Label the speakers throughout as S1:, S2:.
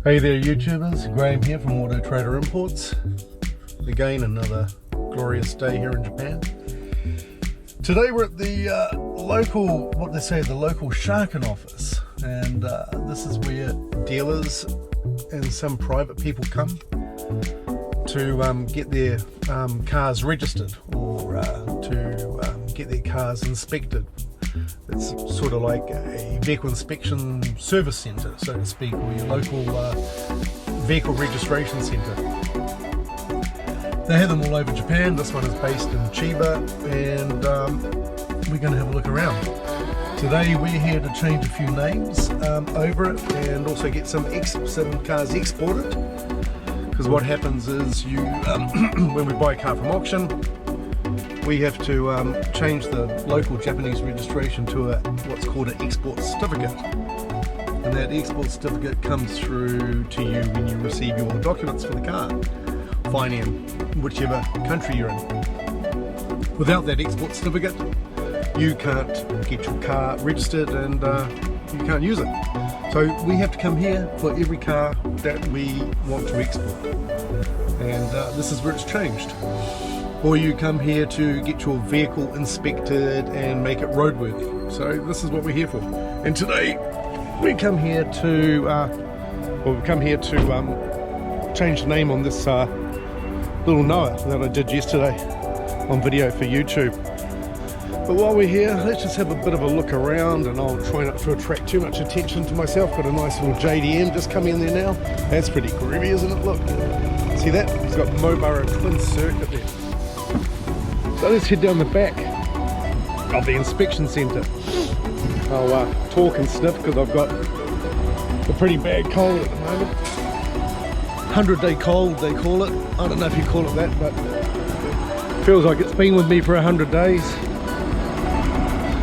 S1: Hey there YouTubers, Graham here from Auto Trader Imports. Again, another glorious day here in Japan. Today we're at the local, the local Sharken office, and this is where dealers and some private people come to get their cars registered or to get their cars inspected. It's sort of like a vehicle inspection service centre, so to speak, or your local vehicle registration centre. They have them all over Japan. This one is based in Chiba, and we're going to have a look around. Today we're here to change a few names over it and also get some cars exported, because what happens is you when we buy a car from auction, we have to change the local Japanese registration to what's called an export certificate, and that export certificate comes through to you when you receive your documents for the car, fine in whichever country you're in. Without that export certificate, you can't get your car registered and you can't use it. So we have to come here for every car that we want to export, and this is where it's changed. Or you come here to get your vehicle inspected and make it roadworthy. So this is what we're here for. And today we come here to change the name on this little Noah that I did yesterday on video for YouTube. But while we're here, let's just have a bit of a look around, and I'll try not to attract too much attention to myself. Got a nice little JDM just coming in there now. That's pretty groovy, isn't it? Look, see that? It's got Mobara twin circuit there. So let's head down the back of the inspection centre. I'll talk and sniff because I've got a pretty bad cold at the moment. 100-day cold they call it. I don't know if you call it that, but it feels like it's been with me for 100 days.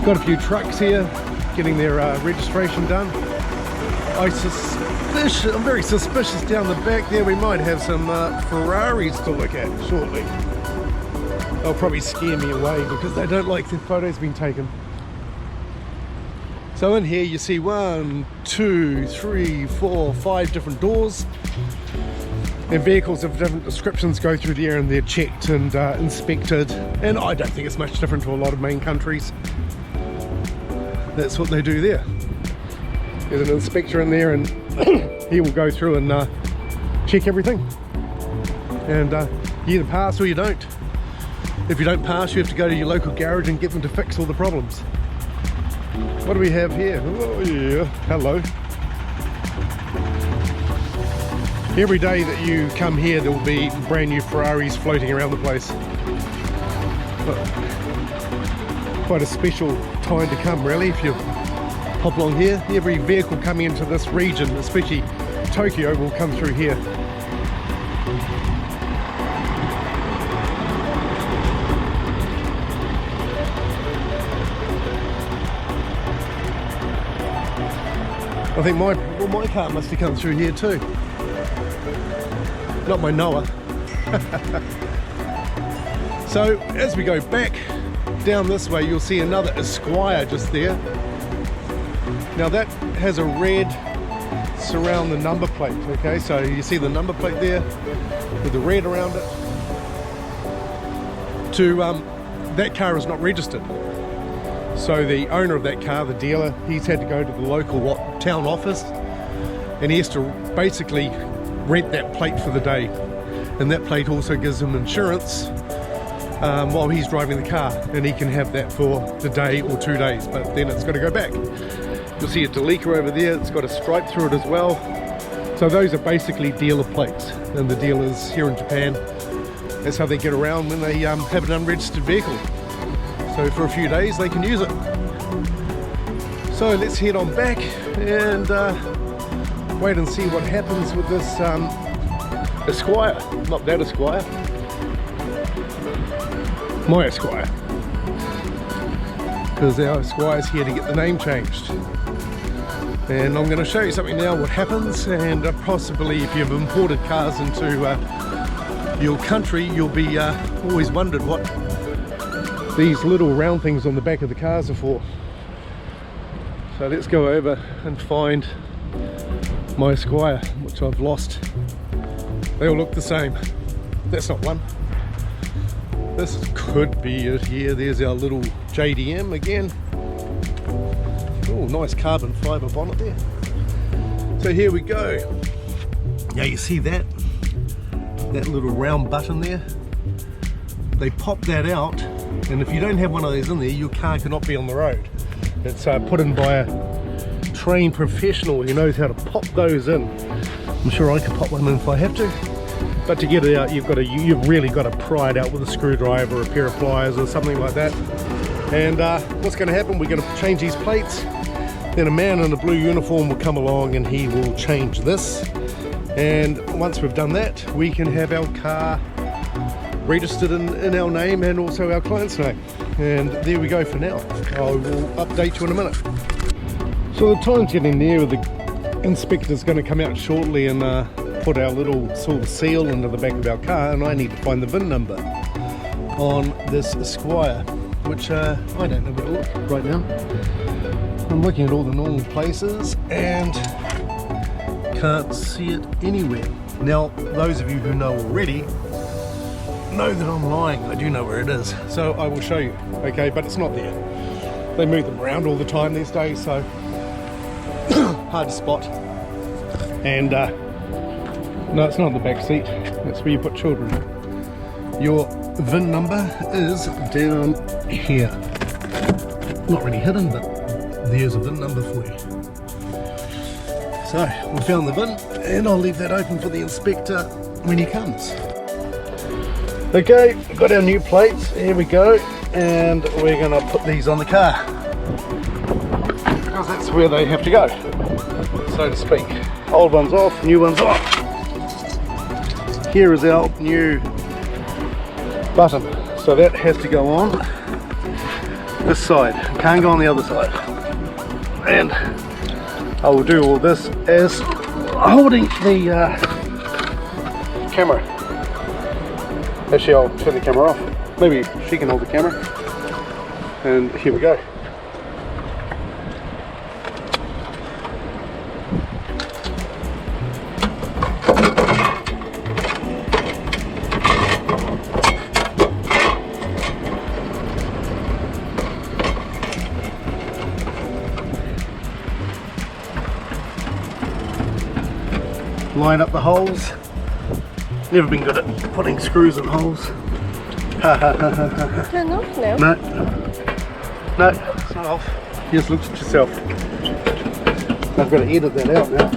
S1: Got a few trucks here getting their registration done. I'm very suspicious down the back there we might have some Ferraris to look at shortly. They'll probably scare me away because they don't like their photos being taken. So in here you see 1, 2, 3, 4, 5 different doors, and vehicles of different descriptions go through there and they're checked and inspected, and I don't think it's much different to a lot of main countries. That's what they do there. There's an inspector in there, and he will go through and check everything, and you either pass or you don't. If you don't pass, you have to go to your local garage and get them to fix all the problems. What do we have here? Oh yeah, hello. Every day that you come here, there will be brand new Ferraris floating around the place. Quite a special time to come, really, if you pop along here. Every vehicle coming into this region, especially Tokyo, will come through here. I think my car must have come through here too. Not my Noah. So as we go back down this way, you'll see another Esquire just there. Now that has a red surround the number plate, okay? So you see the number plate there with the red around it. That car is not registered. So the owner of that car, the dealer, he's had to go to the local town office, and he has to basically rent that plate for the day, and that plate also gives him insurance while he's driving the car, and he can have that for the day or 2 days, but then it's got to go back. You'll see a Delica over there, it's got a stripe through it as well. So those are basically dealer plates, and the dealers here in Japan, that's how they get around when they have an unregistered vehicle. So for a few days they can use it. So let's head on back and wait and see what happens with this Esquire. Not that Esquire. My Esquire. Because our Esquire's here to get the name changed. And I'm going to show you something now what happens, and possibly if you've imported cars into your country, you'll be always wondered what these little round things on the back of the cars are for. So let's go over and find my Esquire, which I've lost. They all look the same. That's not one. This could be it here. There's our little JDM again. Oh, nice carbon fibre bonnet there. So here we go. Now you see that little round button there? They pop that out, and if you don't have one of those in there, your car cannot be on the road. It's put in by a trained professional who knows how to pop those in. I'm sure I could pop one in if I have to. But to get it out, you've really got to pry it out with a screwdriver or a pair of pliers or something like that. And what's going to happen, we're going to change these plates. Then a man in a blue uniform will come along and he will change this. And once we've done that, we can have our car registered in our name and also our client's name. And there we go for now. I will update you in a minute. So the time's getting near. The inspector's going to come out shortly and put our little sort of seal into the back of our car, and I need to find the VIN number on this Esquire, which I don't know where to look right now. I'm looking at all the normal places and can't see it anywhere. Now, those of you who know already know that I'm lying. I do know where it is, so I will show you. Okay, but it's not there. They move them around all the time these days, so hard to spot. And no, it's not in the back seat. That's where you put children. Your VIN number is down here. Not really hidden, but there's a VIN number for you. So we found the VIN, and I'll leave that open for the inspector when he comes. Okay, we've got our new plates. Here we go, and we're going to put these on the car because that's where they have to go, so to speak. Old ones off, new ones on. Here is our new button, so that has to go on this side, can't go on the other side. And I will do all this as holding the camera. Actually, I'll turn the camera off. Maybe she can hold the camera. And here we go. Line up the holes. Never been good at putting screws in holes.
S2: Turn off now?
S1: No. No, it's not off. Just look at yourself. I've got to edit that out now.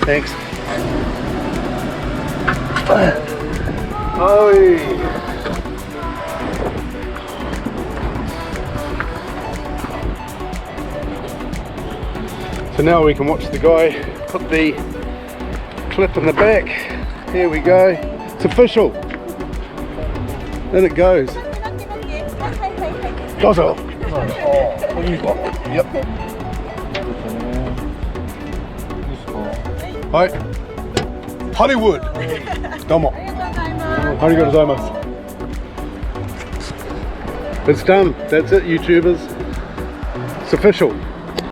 S1: Thanks. Oh. So now we can watch the guy put the clip in the back. Here we go. It's official. Then it goes. Goes off. What do you got? Yep. Hi. Hollywood. Domo. Arigatou gozaimasu. It's done. That's it, YouTubers. It's official.